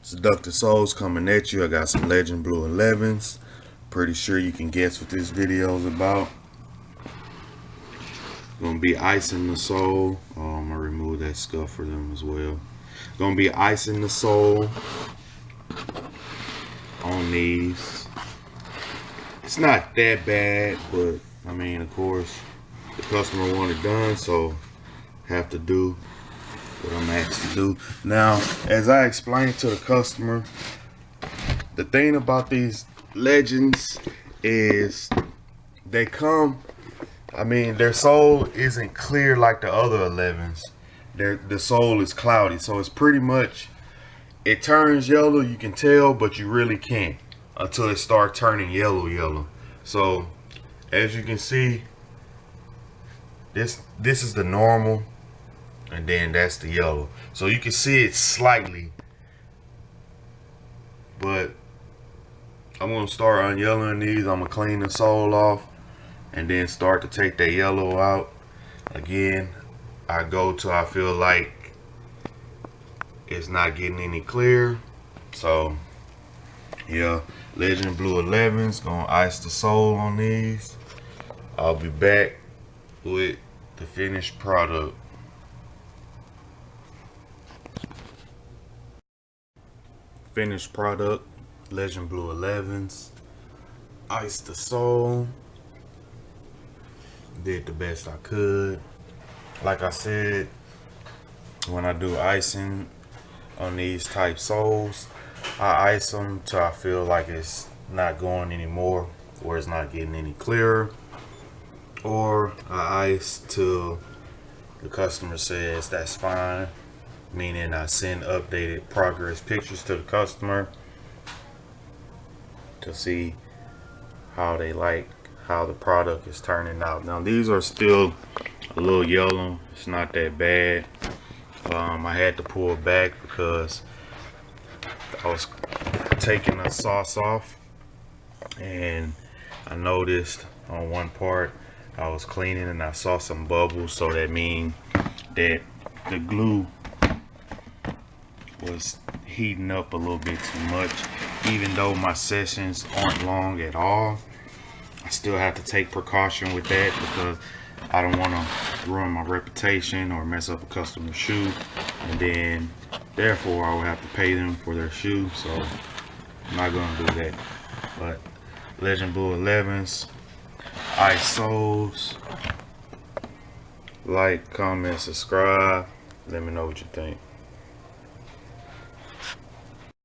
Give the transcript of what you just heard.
Seductive Souls coming at you. I got some Legend Blue 11s. Pretty sure you can guess what this video is about. Gonna be icing the sole. I'm gonna remove that scuff for them as well. Gonna be icing the sole on these. It's not that bad, but I mean, of course, the customer wanted it done, so have to do what I'm asked to do. Now, as I explained to the customer, the thing about these Legends is they come, I mean, their sole isn't clear like the other 11s. The sole is cloudy, so it's pretty much, it turns yellow, you can tell, but you really can't until it starts turning yellow. So as you can see, this is the normal, and then that's the yellow. So you can see it slightly, but I'm gonna start unyellowing these. I'm gonna clean the sole off and then start to take that yellow out. Again, I go till I feel like it's not getting any clear. So yeah, Legend Blue 11s, gonna ice the sole on these. I'll be back with the finished product. Finished product, Legend Blue 11s. Ice the sole. Did the best I could. Like I said, when I do icing on these type soles, I ice them till I feel like it's not going anymore, or it's not getting any clearer, or I ice till the customer says that's fine, meaning I send updated progress pictures to the customer to see how they like how the product is turning out. Now these are still a little yellow. It's not that bad. I had to pull back because I was taking the sauce off and I noticed on one part I was cleaning and I saw some bubbles, so that means that the glue was heating up a little bit too much. Even though my sessions aren't long at all, I still have to take precaution with that because I don't want to ruin my reputation or mess up a customer's shoe, and then therefore I will have to pay them for their shoe, so I'm not going to do that. But Legend Blue 11s, ice soles. Like, comment, subscribe. Let me know what you think.